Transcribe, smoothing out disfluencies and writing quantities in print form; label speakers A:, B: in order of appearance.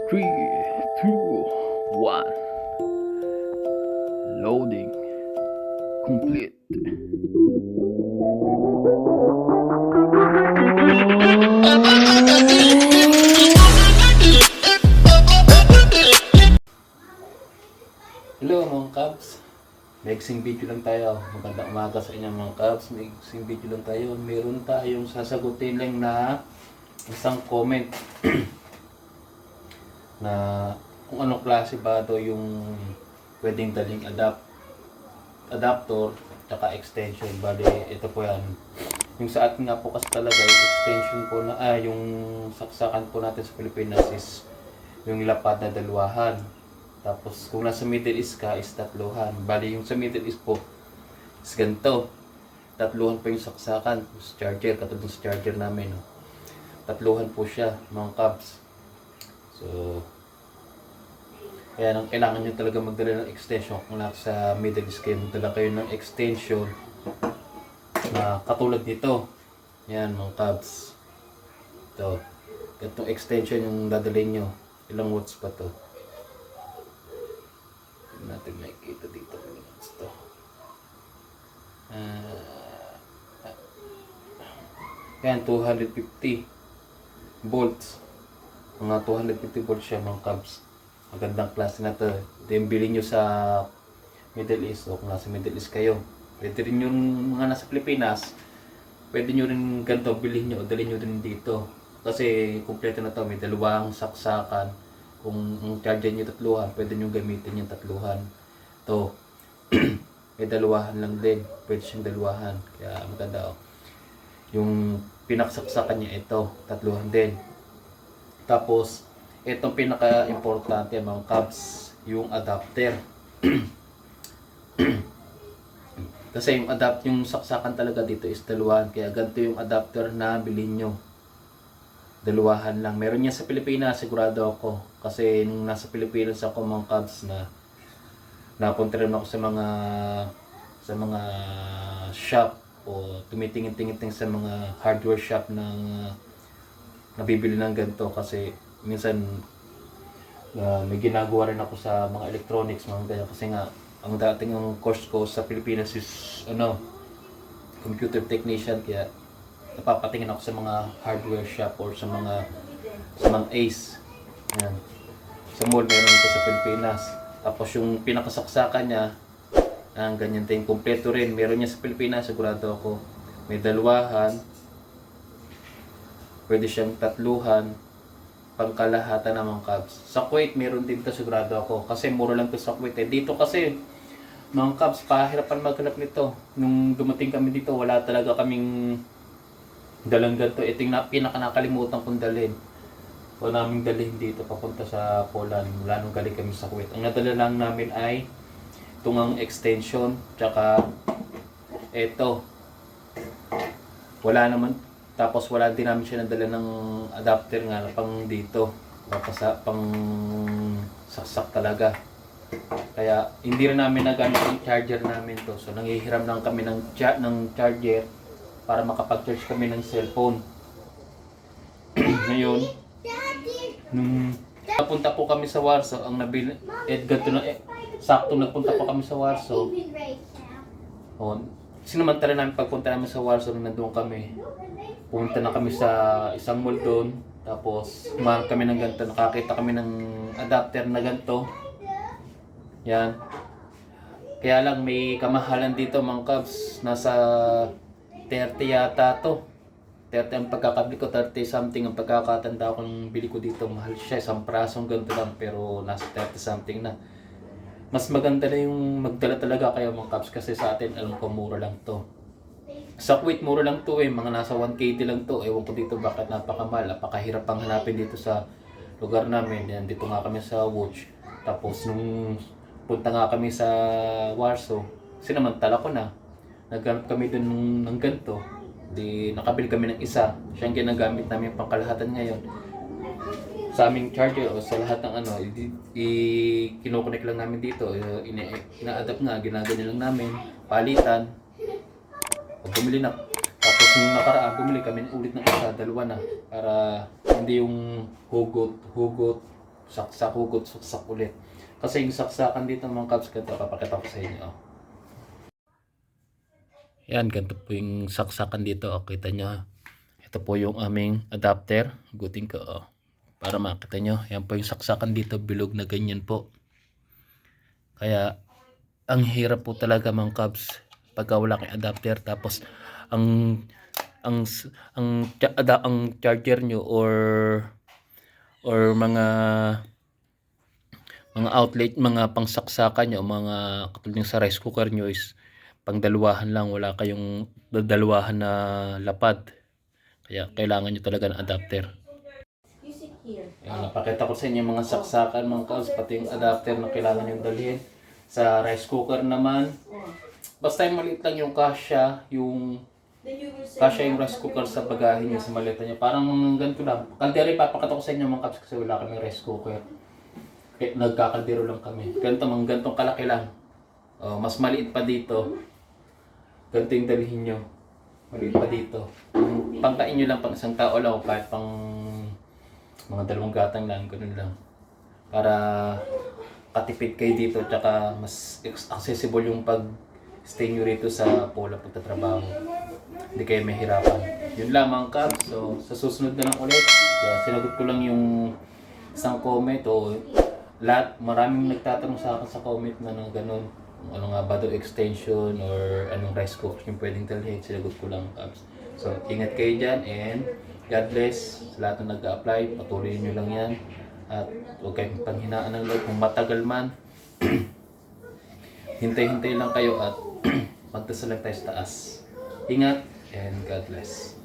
A: 3, 2, 1. Loading complete.
B: Hello mga Cubs, mixing video lang tayo. Magandang umaga sa inyo mga Cubs. Mixing video lang tayo. Meron tayong sasagutin lang na isang comment na kung anong klase ba ito yung pwedeng daling adapter tsaka extension. Bali ito po yan. Yung sa atin nga po kasi talaga yung extension po na yung saksakan po natin sa Pilipinas is yung lapad na dalawahan. Tapos kung nasa Middle East ka is tatluhan. Bali yung sa Middle East po is ganito. Tatluhan pa yung saksakan. Sa charger, katulad sa charger namin. No? Tatluhan po siya mga Cubs. So kaya nang kailangan nyo talaga magdala ng extension. Kung nasa Middle East kayo, magdala kayo ng extension na katulad nito. Yan mga Cubs. Ito. Itong extension yung dadalhin nyo. Ilang watts pa to? Natin makikita dito kung ito. Yan, 250 volts. Mga 250 volts siya mga Cubs. Magandang klase na to. Ito yung bilhin nyo sa Middle East o kung nasa Middle East kayo. Pwede rin yung mga nasa Pilipinas, pwede nyo rin ganito bilhin nyo o dalhin nyo rin dito. Kasi kumpleto na to. May dalawang saksakan. Kung ang charger nyo tatluhan, pwede nyo gamitin yung tatluhan. Ito, may dalawahan lang din. Pwede siyang dalawahan. Kaya maganda. Yung pinaksaksakan niya ito, tatluhan din. Tapos, itong pinaka-importante mga Cubs, yung adapter. Kasi yung saksakan talaga dito is dalawahan. Kaya ganito yung adapter na bilhin nyo. Dalawahan lang. Meron yan sa Pilipinas, sigurado ako. Kasi nung nasa Pilipinas ako mga Cubs na napunta rin ako sa mga shop o tumitingin-tingin sa mga hardware shop ng nabibili ng ganito kasi minsan may ginagawa rin ako sa mga electronics mga ganyan kasi nga ang dating ng course ko sa Pilipinas is computer technician kaya napapatingin ako sa mga hardware shop or sa mga Ace. Yan. Sa mall meron ito sa Pilipinas. Tapos yung pinakasaksakan niya, ang ganyan din, kompleto rin. Meron niya sa Pilipinas, sigurado ako. May dalawahan. Pwede siyang tatluhan. Pangkalahatan ng mga Cubs. Sa Kuwait, meron din ito, sigurado ako. Kasi mura lang ito sa Kuwait. Dito kasi, mga Cubs, pahirapan maghanap nito. Nung dumating kami dito, wala talaga kaming dalang ganito. Ito yung pinaka-nakalimutan kong dalhin. O namin dalhin dito papunta sa Poland mula nung galing kami sa Kuwait. Ang nadala lang namin ay tungang extension tsaka eto. Wala naman. Tapos wala din namin siya nadala ng adapter nga pang dito. Pang saksak talaga. Kaya hindi rin namin nagamit yung charger namin to. So nanghihiram lang kami ng charger para makapag-charge kami ng cellphone. Ngayon, nung napunta po kami sa Warsaw, ang nabili ganito na sakto nagpunta po kami sa Warsaw. Sinamantala namin pagpunta namin sa Warsaw nung nandoon kami. Pumunta na kami sa isang mall doon. Tapos kumain kami ng ganito, nakakita kami ng adapter na ganito. Yan. Kaya lang may kamahalan dito mga Cubs. Nasa 30 yata to. 30 ang pagkakabili ko, 30 something ang pagkakatanda ko ng bili ko dito. Mahal siya, isang prasong ganito lang pero nasa 30 something na. Mas maganda na yung magdala talaga kayo mga Cubs kasi sa atin alam ko mura lang to. Sa Kuwait mura lang to mga nasa 1KT lang to. Ewan ko dito bakit napakamahal, napakahirap pang hanapin dito sa lugar namin. Yan, dito nga kami sa Łódź. Tapos nung punta nga kami sa Warsaw, sinamantala ko na. Naghanap kami dun ng ganito. Di nakabili kami ng isa. Siya ang ginagamit namin pangkalahatan ngayon. Sa aming charger o sa lahat ng kino-connect lang namin dito. Ina-adapt nga, ginaganyan lang namin. Palitan. Bumili na. Tapos nung nakaraan, bumili kami ulit ng isa, dalawa na. Para hindi yung hugot. Saksak, hugot, saksak ulit. Kasi yung saksakan dito mga kabs, ganito, papakita ko sa inyo. Oh. Yan, ganito po yung saksakan dito. Oh, kita nyo. Ito po yung aming adapter. Gutin ko. Oh. Para makita nyo. Yan po yung saksakan dito. Bilog na ganyan po. Kaya, ang hirap po talaga mga kabs pagka wala kang adapter. Tapos, ang charger nyo or mga outlet, mga pangsaksakan nyo, mga katulad sa rice cooker nyo is pangdalawahan lang, wala kayong dalawahan na lapad. Kaya kailangan nyo talaga ng adapter. Ayan, napakita ko sa inyo mga saksakan mga kabs, pati yung adapter na kailangan nyo dalhin. Sa rice cooker naman, basta yung maliit lang yung kasya, yung rice cooker sa bagahin niya, sa maleta niya. Parang ganito lang. Kaldero, papakita ko sa inyo mga kabs kasi wala kami rice cooker. Nagkakaldero lang kami. Gantong kalaki lang. Oh, mas maliit pa dito. Ganito yung dalhin nyo. Maliit pa dito. Pangkain nyo lang pang isang tao lang o kahit pang mga 2 gatang lang. Ganun lang. Para katipid kayo dito tsaka mas accessible yung pag-stay nyo rito sa pola pagtatrabaho. Hindi kayo mahirapan. Yun lamang kabs. So, sa susunod na lang ulit. Sinagot ko lang yung isang comment o maraming nagtatanong sa akin sa comment na gano'n. Ano nga ba daw extension or anong rice cooker yung pwedeng dalhin. Sinagot ko lang kabs. So, ingat kayo dyan and God bless sa lahat na nag-a-apply. Patuloy nyo lang yan. At huwag kayong panghinaan ng loob. Kung matagal man, hintay-hintay lang kayo at magdasal lang tayo sa taas. Ingat and God bless.